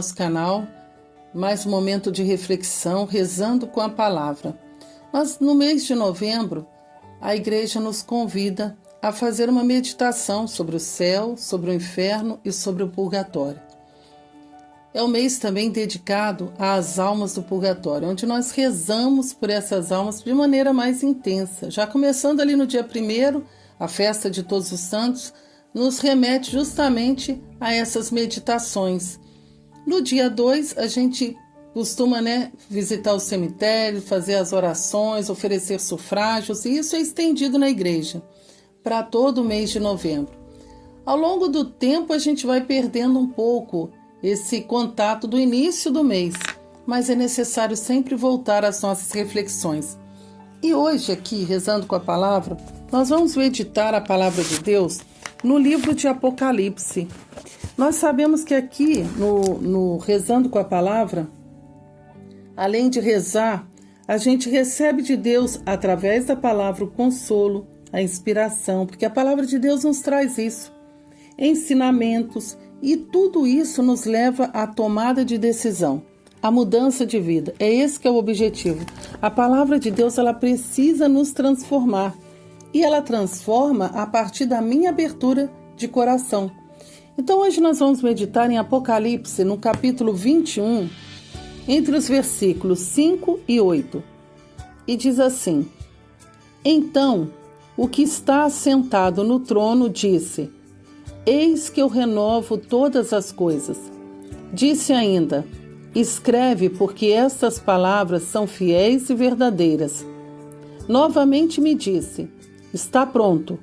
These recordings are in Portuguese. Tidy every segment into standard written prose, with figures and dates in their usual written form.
Nosso canal, mais um momento de reflexão, rezando com a palavra. Mas no mês de novembro, a igreja nos convida a fazer uma meditação sobre o céu, sobre o inferno e sobre o purgatório. É um mês também dedicado às almas do purgatório, onde nós rezamos por essas almas de maneira mais intensa. Já começando ali no dia 1º, a festa de Todos os Santos, nos remete justamente a essas meditações. No dia 2, a gente costuma visitar o cemitério, fazer as orações, oferecer sufrágios, e isso é estendido na igreja para todo o mês de novembro. Ao longo do tempo, a gente vai perdendo um pouco esse contato do início do mês, mas é necessário sempre voltar às nossas reflexões. E hoje aqui, rezando com a palavra, nós vamos meditar a palavra de Deus no livro de Apocalipse. Nós sabemos que aqui, no rezando com a palavra, além de rezar, a gente recebe de Deus, através da palavra, o consolo, a inspiração, porque a palavra de Deus nos traz isso, ensinamentos, e tudo isso nos leva à tomada de decisão, à mudança de vida. É esse que é o objetivo. A palavra de Deus, ela precisa nos transformar. E ela transforma a partir da minha abertura de coração. Então hoje nós vamos meditar em Apocalipse, no capítulo 21, entre os versículos 5 e 8. E diz assim: Então o que está assentado no trono disse: Eis que eu renovo todas as coisas. Disse ainda: Escreve, porque estas palavras são fiéis e verdadeiras. Novamente me disse: Está pronto.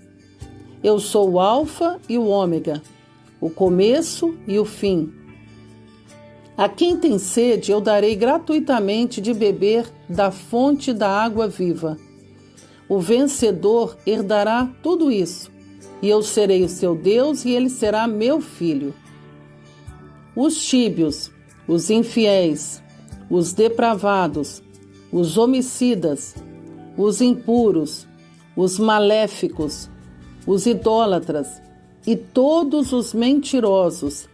Eu sou o Alfa e o Ômega, o começo e o fim. A quem tem sede, eu darei gratuitamente de beber da fonte da água viva. O vencedor herdará tudo isso, e eu serei o seu Deus e ele será meu filho. Os tíbios, os infiéis, os depravados, os homicidas, os impuros, os maléficos, os idólatras e todos os mentirosos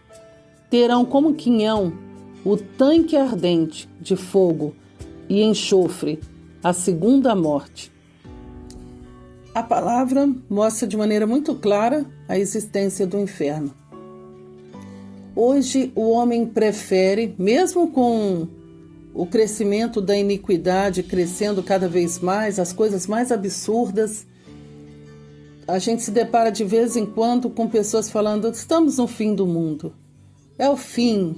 terão como quinhão o tanque ardente de fogo e enxofre, a segunda morte. A palavra mostra de maneira muito clara a existência do inferno. Hoje o homem prefere, mesmo com o crescimento da iniquidade crescendo cada vez mais, as coisas mais absurdas, a gente se depara de vez em quando com pessoas falando: estamos no fim do mundo. É o fim,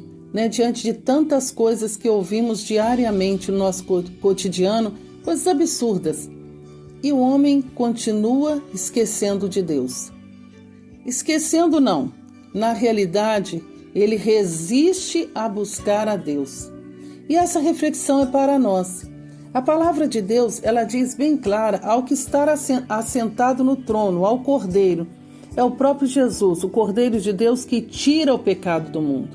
diante de tantas coisas que ouvimos diariamente no nosso cotidiano, coisas absurdas. E o homem continua esquecendo de Deus. Esquecendo não, na realidade, ele resiste a buscar a Deus. E essa reflexão é para nós. A palavra de Deus, ela diz bem clara ao que está assentado no trono, ao Cordeiro. É o próprio Jesus, o Cordeiro de Deus que tira o pecado do mundo.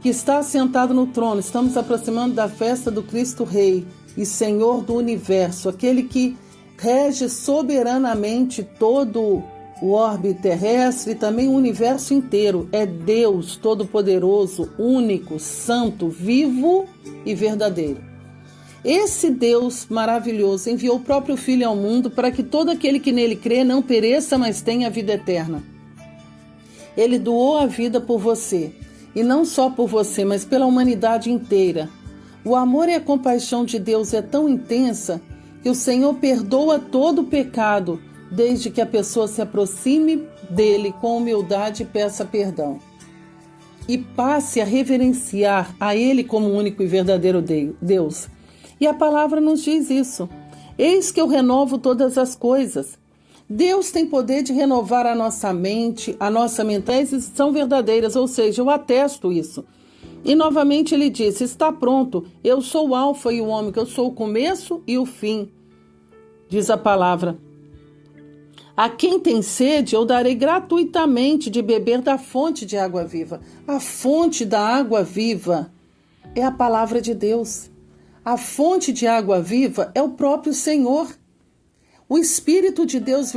Que está assentado no trono. Estamos aproximando da festa do Cristo Rei e Senhor do Universo, aquele que rege soberanamente todo o orbe terrestre e também o universo inteiro. É Deus Todo-Poderoso, único, santo, vivo e verdadeiro. Esse Deus maravilhoso enviou o próprio Filho ao mundo para que todo aquele que nele crê não pereça, mas tenha a vida eterna. Ele doou a vida por você, e não só por você, mas pela humanidade inteira. O amor e a compaixão de Deus é tão intensa que o Senhor perdoa todo o pecado, desde que a pessoa se aproxime dele com humildade e peça perdão. E passe a reverenciar a ele como único e verdadeiro Deus. E a palavra nos diz isso. Eis que eu renovo todas as coisas. Deus tem poder de renovar a nossa mente, a nossa mentalidade, são verdadeiras, ou seja, eu atesto isso. E novamente ele disse: está pronto, eu sou o Alfa e o Ômega, eu sou o começo e o fim. Diz a palavra: a quem tem sede, eu darei gratuitamente de beber da fonte de água viva. A fonte da água viva é a palavra de Deus. A fonte de água viva é o próprio Senhor. O Espírito de Deus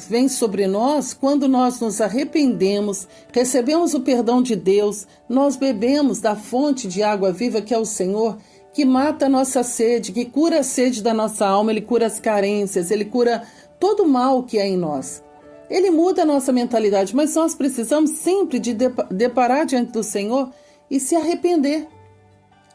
vem sobre nós quando nós nos arrependemos, recebemos o perdão de Deus, nós bebemos da fonte de água viva que é o Senhor, que mata a nossa sede, que cura a sede da nossa alma, Ele cura as carências, Ele cura todo o mal que é em nós. Ele muda a nossa mentalidade, mas nós precisamos sempre de deparar diante do Senhor e se arrepender.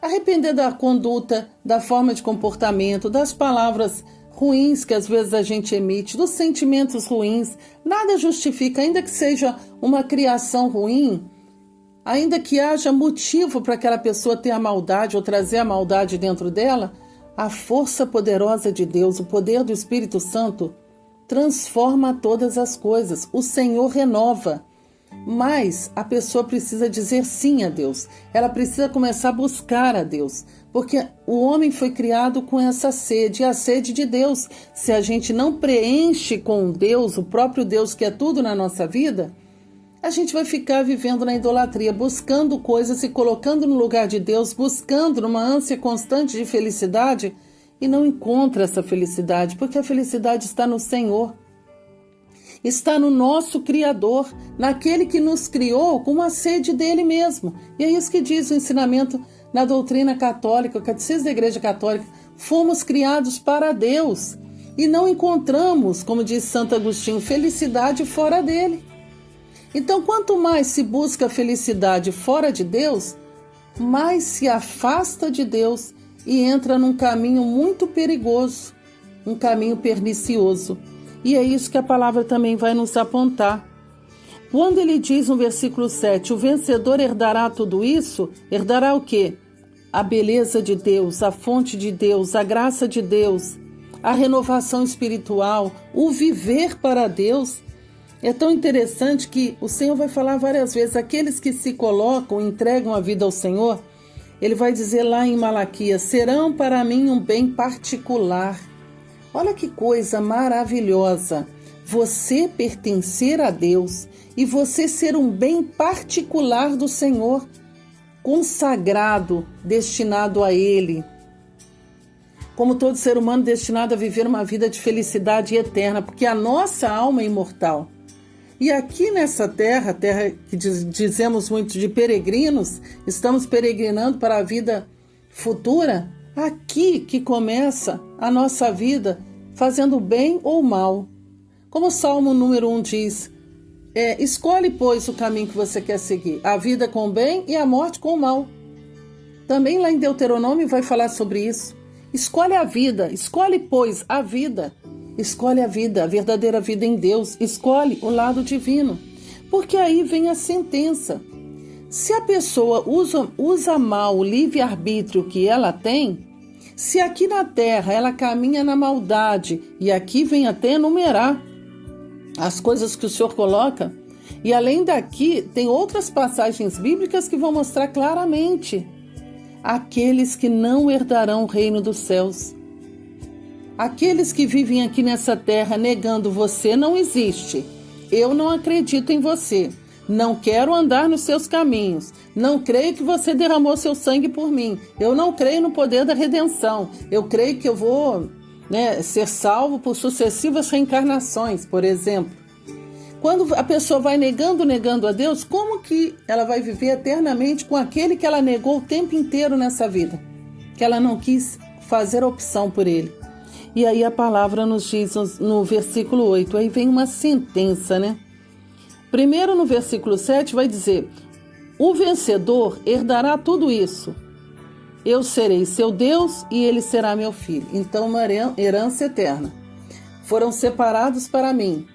Arrepender da conduta, da forma de comportamento, das palavras ruins que às vezes a gente emite, dos sentimentos ruins. Nada justifica, ainda que seja uma criação ruim, ainda que haja motivo para aquela pessoa ter a maldade ou trazer a maldade dentro dela, a força poderosa de Deus, o poder do Espírito Santo, transforma todas as coisas. O Senhor renova. Mas a pessoa precisa dizer sim a Deus. Ela precisa começar a buscar a Deus. Porque o homem foi criado com essa sede, a sede de Deus. Se a gente não preenche com Deus, o próprio Deus que é tudo na nossa vida, a gente vai ficar vivendo na idolatria, buscando coisas, se colocando no lugar de Deus, buscando numa ânsia constante de felicidade e não encontra essa felicidade, porque a felicidade está no Senhor. Está no nosso Criador, naquele que nos criou com a sede dele mesmo. E é isso que diz o ensinamento na doutrina católica, o catecismo da Igreja Católica. Fomos criados para Deus e não encontramos, como diz Santo Agostinho, felicidade fora dele. Então, quanto mais se busca felicidade fora de Deus, mais se afasta de Deus e entra num caminho muito perigoso, um caminho pernicioso. E é isso que a palavra também vai nos apontar. Quando ele diz no versículo 7, o vencedor herdará tudo isso, herdará o quê? A beleza de Deus, a fonte de Deus, a graça de Deus, a renovação espiritual, o viver para Deus. É tão interessante que o Senhor vai falar várias vezes, aqueles que se colocam, entregam a vida ao Senhor, ele vai dizer lá em Malaquias, serão para mim um bem particular. Olha que coisa maravilhosa, você pertencer a Deus e você ser um bem particular do Senhor, consagrado, destinado a Ele. Como todo ser humano destinado a viver uma vida de felicidade eterna, porque a nossa alma é imortal. E aqui nessa terra que dizemos muito de peregrinos, estamos peregrinando para a vida futura, aqui que começa a nossa vida, fazendo bem ou mal. Como o Salmo número 1 diz, escolhe, pois, o caminho que você quer seguir, a vida com o bem e a morte com o mal. Também lá em Deuteronômio vai falar sobre isso. Escolhe a vida, escolhe, pois, a vida. Escolhe a vida, a verdadeira vida em Deus. Escolhe o lado divino. Porque aí vem a sentença. Se a pessoa usa mal o livre-arbítrio que ela tem, se aqui na terra ela caminha na maldade, e aqui vem até enumerar as coisas que o Senhor coloca, e além daqui tem outras passagens bíblicas que vão mostrar claramente aqueles que não herdarão o reino dos céus. Aqueles que vivem aqui nessa terra negando você não existe. Eu não acredito em você. Não quero andar nos seus caminhos. Não creio que você derramou seu sangue por mim. Eu não creio no poder da redenção. Eu creio que eu vou, ser salvo por sucessivas reencarnações, por exemplo. Quando a pessoa vai negando a Deus, como que ela vai viver eternamente com aquele que ela negou o tempo inteiro nessa vida? Que ela não quis fazer opção por ele. E aí a palavra nos diz no versículo 8, aí vem uma sentença, Primeiro no versículo 7 vai dizer, o vencedor herdará tudo isso. Eu serei seu Deus e ele será meu filho. Então uma herança eterna. Foram separados para mim.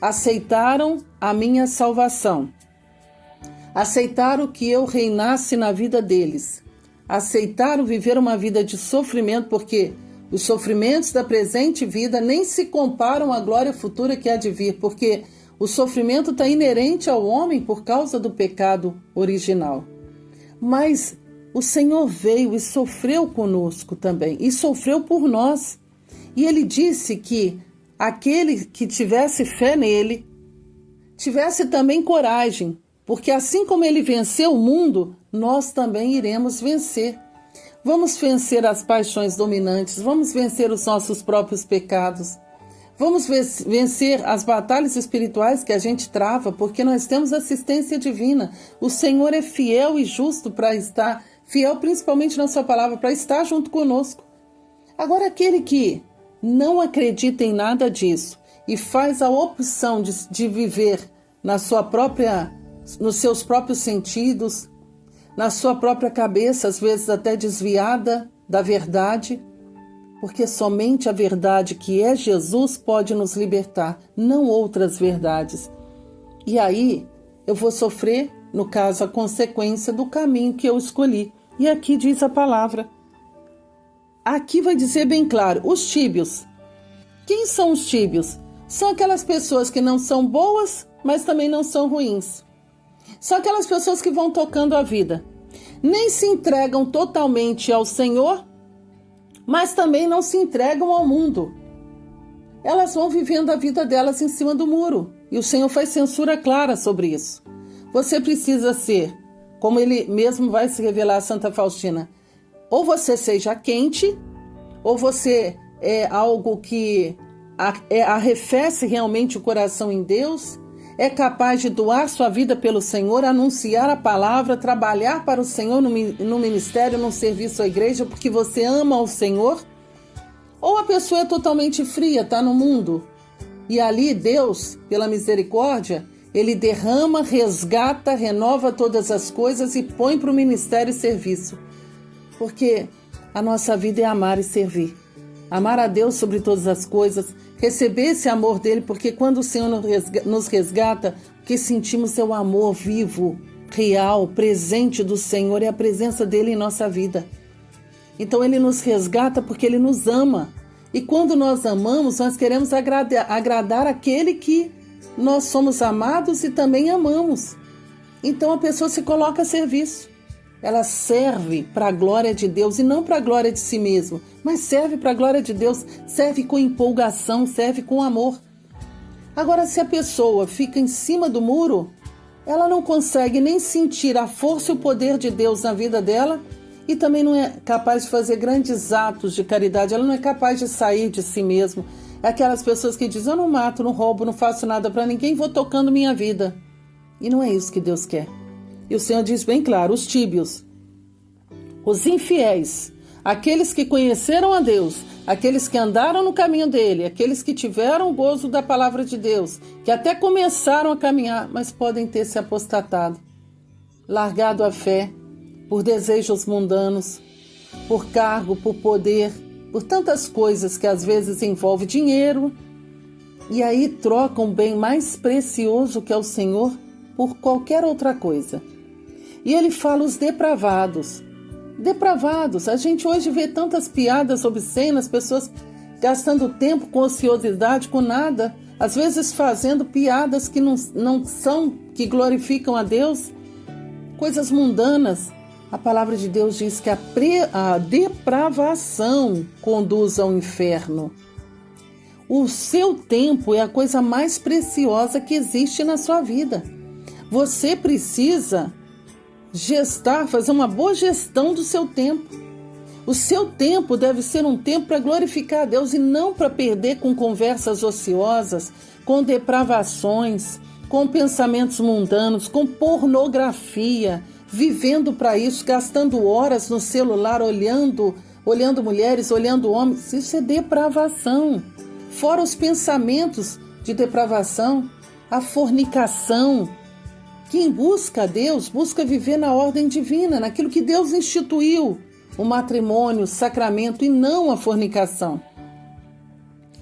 Aceitaram a minha salvação. Aceitaram que eu reinasse na vida deles. Aceitaram viver uma vida de sofrimento, porque os sofrimentos da presente vida nem se comparam à glória futura que há de vir, porque o sofrimento está inerente ao homem por causa do pecado original. Mas o Senhor veio e sofreu conosco também, e sofreu por nós. E Ele disse que aquele que tivesse fé nele, tivesse também coragem, porque assim como Ele venceu o mundo, nós também iremos vencer. Vamos vencer as paixões dominantes, vamos vencer os nossos próprios pecados. Vamos vencer as batalhas espirituais que a gente trava, porque nós temos assistência divina. O Senhor é fiel e justo para estar, fiel principalmente na sua palavra, para estar junto conosco. Agora, aquele que não acredita em nada disso e faz a opção de viver nos seus próprios sentidos, na sua própria cabeça, às vezes até desviada da verdade, porque somente a verdade que é Jesus pode nos libertar, não outras verdades. E aí eu vou sofrer, no caso, a consequência do caminho que eu escolhi. E aqui diz a palavra. Aqui vai dizer bem claro, os tíbios. Quem são os tíbios? São aquelas pessoas que não são boas, mas também não são ruins. São aquelas pessoas que vão tocando a vida. Nem se entregam totalmente ao Senhor, mas também não se entregam ao mundo. Elas vão vivendo a vida delas em cima do muro. E o Senhor faz censura clara sobre isso. Você precisa ser, como Ele mesmo vai se revelar a Santa Faustina, ou você seja quente, ou você é algo que arrefece realmente o coração em Deus, é capaz de doar sua vida pelo Senhor, anunciar a palavra, trabalhar para o Senhor no ministério, no serviço à igreja, porque você ama o Senhor? Ou a pessoa é totalmente fria, está no mundo, e ali Deus, pela misericórdia, Ele derrama, resgata, renova todas as coisas e põe para o ministério e serviço. Porque a nossa vida é amar e servir. Amar a Deus sobre todas as coisas, receber esse amor dele, porque quando o Senhor nos resgata, o que sentimos é o amor vivo, real, presente do Senhor, é a presença dele em nossa vida. Então ele nos resgata porque ele nos ama. E quando nós amamos, nós queremos agradar aquele que nós somos amados e também amamos. Então a pessoa se coloca a serviço. Ela serve para a glória de Deus e não para a glória de si mesmo, mas serve para a glória de Deus, serve com empolgação, serve com amor. Agora, se a pessoa fica em cima do muro, ela não consegue nem sentir a força e o poder de Deus na vida dela e também não é capaz de fazer grandes atos de caridade, ela não é capaz de sair de si mesmo. É aquelas pessoas que dizem, eu não mato, não roubo, não faço nada para ninguém, vou tocando minha vida. E não é isso que Deus quer. E o Senhor diz bem claro, os tíbios, os infiéis, aqueles que conheceram a Deus, aqueles que andaram no caminho dele, aqueles que tiveram o gozo da palavra de Deus, que até começaram a caminhar, mas podem ter se apostatado, largado a fé por desejos mundanos, por cargo, por poder, por tantas coisas que às vezes envolve dinheiro, e aí trocam o bem mais precioso que é o Senhor por qualquer outra coisa. E ele fala os depravados. Depravados. A gente hoje vê tantas piadas obscenas, pessoas gastando tempo com ociosidade, com nada, às vezes fazendo piadas que não são, que glorificam a Deus, coisas mundanas. A palavra de Deus diz que a depravação conduz ao inferno. O seu tempo é a coisa mais preciosa que existe na sua vida. Você precisa fazer uma boa gestão do seu tempo. O seu tempo deve ser um tempo para glorificar a Deus e não para perder com conversas ociosas, com depravações, com pensamentos mundanos, com pornografia, vivendo para isso, gastando horas no celular, olhando mulheres, olhando homens. Isso é depravação. Fora os pensamentos de depravação, a fornicação. Quem busca a Deus, busca viver na ordem divina, naquilo que Deus instituiu, o matrimônio, o sacramento e não a fornicação.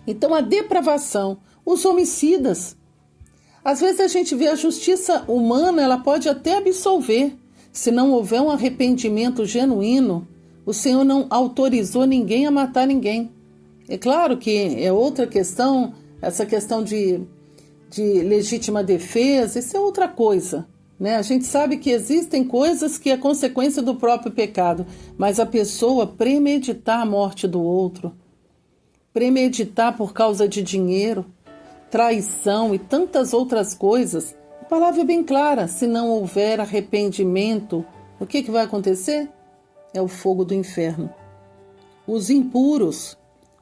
Então a depravação, os homicidas. Às vezes a gente vê a justiça humana, ela pode até absolver. Se não houver um arrependimento genuíno, o Senhor não autorizou ninguém a matar ninguém. É claro que é outra questão, essa questão de legítima defesa, isso é outra coisa, né? A gente sabe que existem coisas que é consequência do próprio pecado, mas a pessoa premeditar a morte do outro, premeditar por causa de dinheiro, traição e tantas outras coisas, a palavra é bem clara, se não houver arrependimento, o que vai acontecer? É o fogo do inferno. Os impuros,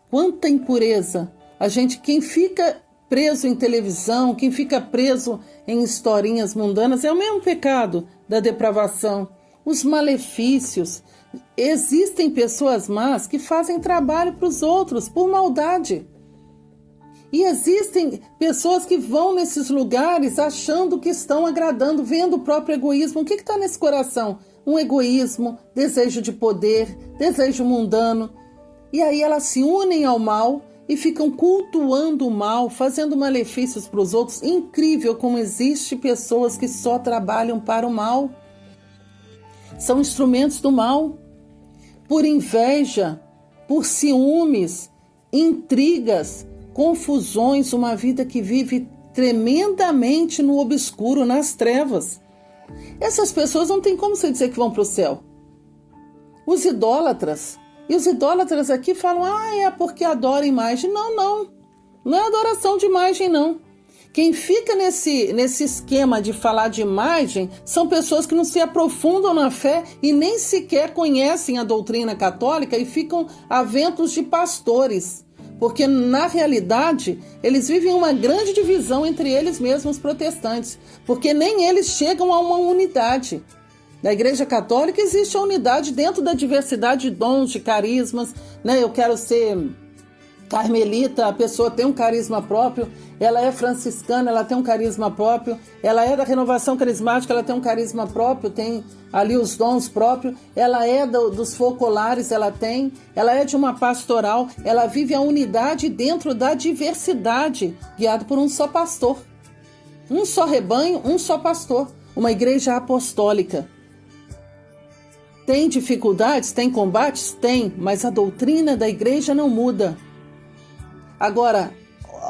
quanta impureza! quem fica preso em televisão, quem fica preso em historinhas mundanas, é o mesmo pecado da depravação. Os malefícios. Existem pessoas más que fazem trabalho para os outros por maldade. E existem pessoas que vão nesses lugares achando que estão agradando, vendo o próprio egoísmo. O que está nesse coração? Um egoísmo, desejo de poder, desejo mundano. E aí elas se unem ao mal e ficam cultuando o mal, fazendo malefícios para os outros. Incrível como existe pessoas que só trabalham para o mal. São instrumentos do mal. Por inveja, por ciúmes, intrigas, confusões, uma vida que vive tremendamente no obscuro, nas trevas. Essas pessoas não tem como você dizer que vão para o céu. Os idólatras, e os idólatras aqui falam, é porque adora imagem. Não é adoração de imagem, não. Quem fica nesse esquema de falar de imagem são pessoas que não se aprofundam na fé e nem sequer conhecem a doutrina católica e ficam aventos de pastores. Porque, na realidade, eles vivem uma grande divisão entre eles mesmos, protestantes. Porque nem eles chegam a uma unidade. Na Igreja Católica existe a unidade dentro da diversidade de dons, de carismas. Eu quero ser carmelita, a pessoa tem um carisma próprio. Ela é franciscana, ela tem um carisma próprio. Ela é da renovação carismática, ela tem um carisma próprio, tem ali os dons próprios. Ela é dos focolares, ela é de uma pastoral. Ela vive a unidade dentro da diversidade, guiado por um só pastor. Um só rebanho, um só pastor. Uma igreja apostólica. Tem dificuldades? Tem combates? Tem, mas a doutrina da igreja não muda. Agora,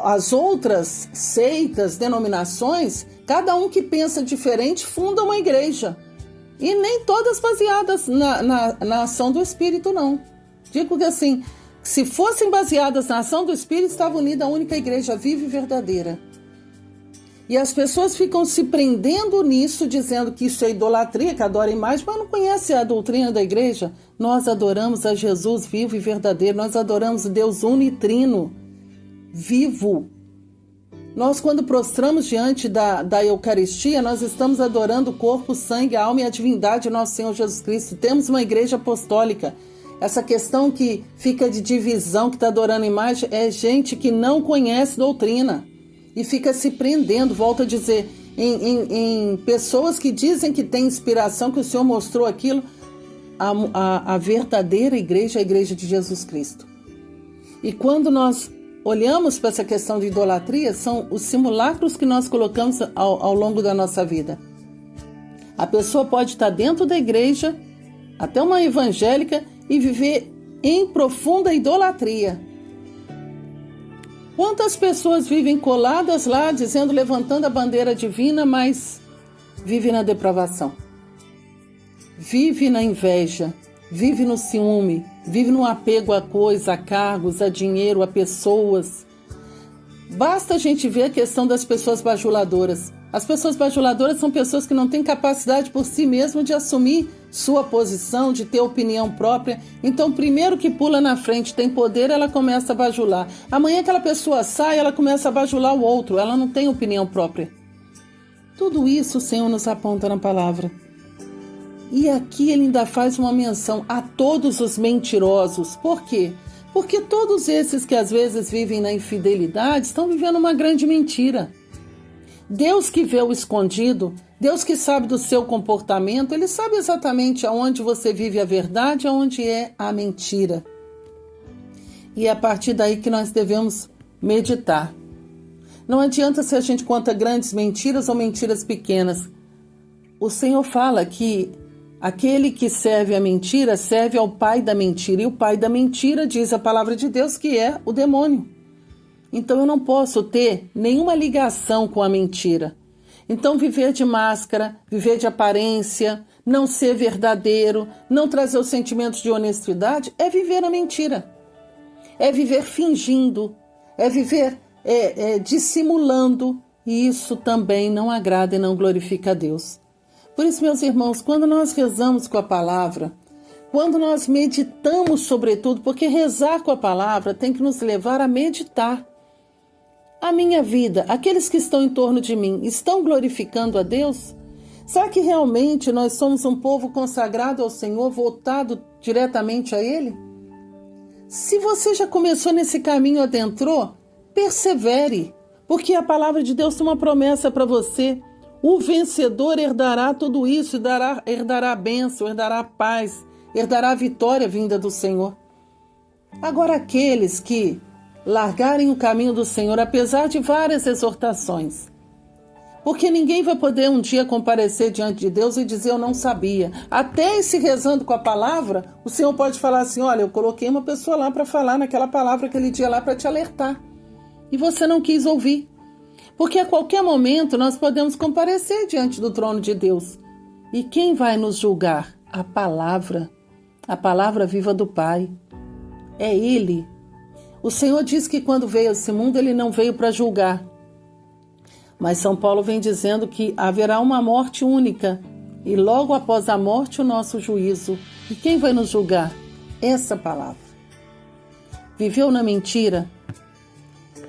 as outras seitas, denominações, cada um que pensa diferente funda uma igreja. E nem todas baseadas na ação do Espírito, não. Digo que assim, se fossem baseadas na ação do Espírito, estava unida a única igreja viva e verdadeira. E as pessoas ficam se prendendo nisso, dizendo que isso é idolatria, que adora imagem, mas não conhece a doutrina da igreja. Nós adoramos a Jesus vivo e verdadeiro, nós adoramos Deus unitrino, vivo. Nós, quando prostramos diante da Eucaristia, nós estamos adorando o corpo, o sangue, a alma e a divindade de nosso Senhor Jesus Cristo. Temos uma igreja apostólica. Essa questão que fica de divisão, que está adorando imagem, é gente que não conhece doutrina e fica se prendendo, volto a dizer, em pessoas que dizem que tem inspiração, que o Senhor mostrou aquilo. A verdadeira igreja é a igreja de Jesus Cristo. E quando nós olhamos para essa questão de idolatria, são os simulacros que nós colocamos ao longo da nossa vida. A pessoa pode estar dentro da igreja, até uma evangélica, e viver em profunda idolatria. Quantas pessoas vivem coladas lá, dizendo, levantando a bandeira divina, mas vivem na depravação, vive na inveja, vive no ciúme, vive no apego a coisas, a cargos, a dinheiro, a pessoas. Basta a gente ver a questão das pessoas bajuladoras. As pessoas bajuladoras são pessoas que não têm capacidade por si mesmas de assumir sua posição, de ter opinião própria. Então, primeiro que pula na frente, tem poder, ela começa a bajular. Amanhã aquela pessoa sai, ela começa a bajular o outro. Ela não tem opinião própria. Tudo isso o Senhor nos aponta na palavra. E aqui ele ainda faz uma menção a todos os mentirosos. Por quê? Porque todos esses que às vezes vivem na infidelidade estão vivendo uma grande mentira. Deus que vê o escondido, Deus que sabe do seu comportamento, Ele sabe exatamente aonde você vive a verdade e aonde é a mentira. E é a partir daí que nós devemos meditar. Não adianta se a gente conta grandes mentiras ou mentiras pequenas. O Senhor fala que aquele que serve a mentira serve ao pai da mentira. E o pai da mentira, diz a palavra de Deus, que é o demônio. Então eu não posso ter nenhuma ligação com a mentira. Então viver de máscara, viver de aparência, não ser verdadeiro, não trazer os sentimentos de honestidade, é viver a mentira. É viver fingindo, é viver dissimulando. E isso também não agrada e não glorifica a Deus. Por isso, meus irmãos, quando nós rezamos com a palavra, quando nós meditamos sobretudo, porque rezar com a palavra tem que nos levar a meditar. a minha vida, aqueles que estão em torno de mim, estão glorificando a Deus? Será que realmente nós somos um povo consagrado ao Senhor, voltado diretamente a Ele? Se você já começou nesse caminho, adentrou, persevere, porque a palavra de Deus tem uma promessa para você. O vencedor herdará tudo isso, herdará a bênção, herdará a paz, herdará a vitória vinda do Senhor. Agora, aqueles que largarem o caminho do Senhor, apesar de várias exortações, porque ninguém vai poder um dia comparecer diante de Deus e dizer eu não sabia. Até esse rezando com a palavra, o Senhor pode falar assim, olha, eu coloquei uma pessoa lá para falar naquela palavra aquele dia lá para te alertar. E você não quis ouvir. Porque a qualquer momento nós podemos comparecer diante do trono de Deus. E quem vai nos julgar? A palavra viva do Pai. É Ele. O Senhor diz que quando veio a esse mundo, Ele não veio para julgar. Mas São Paulo vem dizendo que haverá uma morte única. E logo após a morte, o nosso juízo. E quem vai nos julgar? Essa palavra. Viveu na mentira?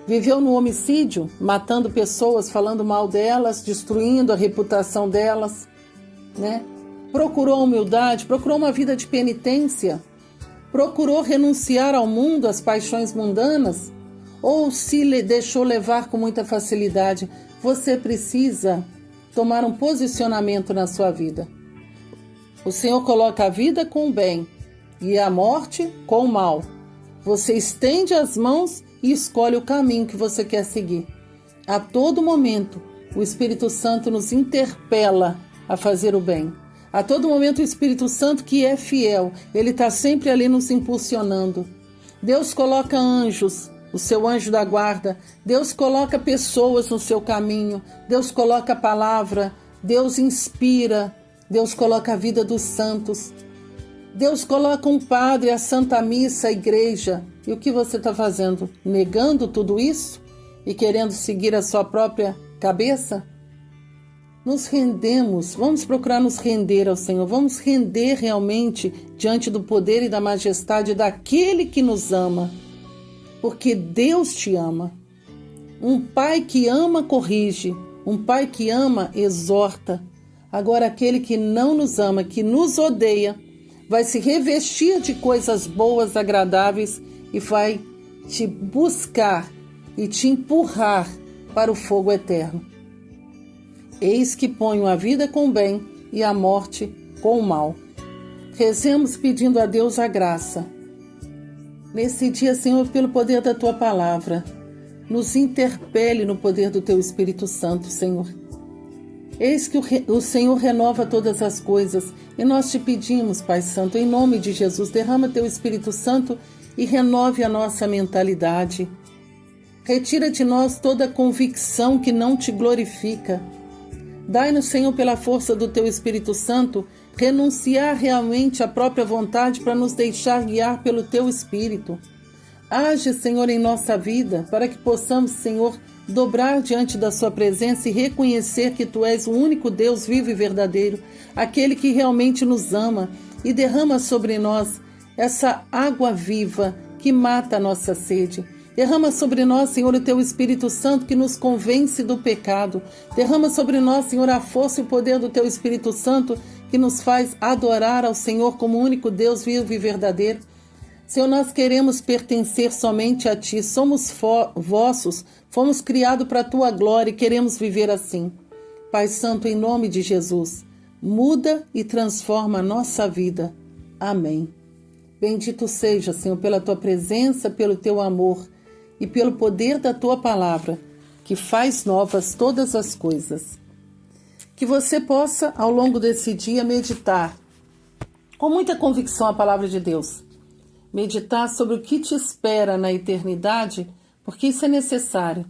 Viveu no homicídio, matando pessoas, falando mal delas, destruindo a reputação delas, né? Procurou a humildade, procurou uma vida de penitência, procurou renunciar ao mundo, às paixões mundanas, ou se deixou levar com muita facilidade. Você precisa tomar um posicionamento na sua vida. O Senhor coloca a vida com o bem e a morte com o mal. Você estende as mãos e escolhe o caminho que você quer seguir. A todo momento, o Espírito Santo nos interpela a fazer o bem. A todo momento, o Espírito Santo, que é fiel, ele está sempre ali nos impulsionando. Deus coloca anjos, o seu anjo da guarda. Deus coloca pessoas no seu caminho. Deus coloca a palavra. Deus inspira. Deus coloca a vida dos santos. Deus coloca um padre, a Santa Missa, a igreja. E o que você está fazendo? Negando tudo isso? E querendo seguir a sua própria cabeça? Nos rendemos, vamos procurar nos render ao Senhor. Vamos render realmente diante do poder e da majestade daquele que nos ama. Porque Deus te ama. Um pai que ama corrige. Um pai que ama exorta. Agora aquele que não nos ama, que nos odeia, vai se revestir de coisas boas, agradáveis e vai te buscar e te empurrar para o fogo eterno. Eis que ponho a vida com o bem e a morte com o mal. Rezemos pedindo a Deus a graça. Nesse dia, Senhor, pelo poder da Tua palavra, nos interpele no poder do Teu Espírito Santo, Senhor. Eis que o Senhor renova todas as coisas e nós te pedimos, Pai Santo, em nome de Jesus, derrama Teu Espírito Santo e renove a nossa mentalidade. Retira de nós toda convicção que não te glorifica. Dai-nos, Senhor, pela força do Teu Espírito Santo, renunciar realmente à própria vontade para nos deixar guiar pelo Teu Espírito. Age, Senhor, em nossa vida, para que possamos, Senhor, dobrar diante da Sua presença e reconhecer que Tu és o único Deus vivo e verdadeiro, aquele que realmente nos ama e derrama sobre nós essa água viva que mata a nossa sede. Derrama sobre nós, Senhor, o Teu Espírito Santo que nos convence do pecado. Derrama sobre nós, Senhor, a força e o poder do Teu Espírito Santo que nos faz adorar ao Senhor como único Deus vivo e verdadeiro. Senhor, nós queremos pertencer somente a Ti. Somos vossos, fomos criados para a Tua glória e queremos viver assim. Pai Santo, em nome de Jesus, muda e transforma a nossa vida. Amém. Bendito seja, Senhor, pela Tua presença, pelo Teu amor e pelo poder da Tua palavra, que faz novas todas as coisas. Que você possa, ao longo desse dia, meditar com muita convicção a palavra de Deus. Meditar sobre o que te espera na eternidade, porque isso é necessário.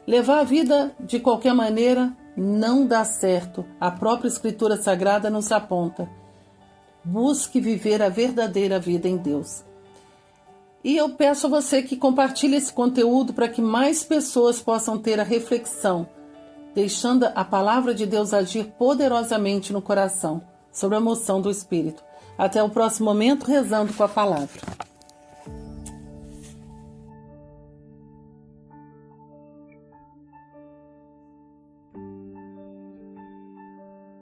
Levar a vida de qualquer maneira não dá certo. A própria Escritura Sagrada nos aponta. Busque viver a verdadeira vida em Deus. E eu peço a você que compartilhe esse conteúdo para que mais pessoas possam ter a reflexão, deixando a palavra de Deus agir poderosamente no coração, sobre a moção do Espírito. Até o próximo momento, rezando com a palavra.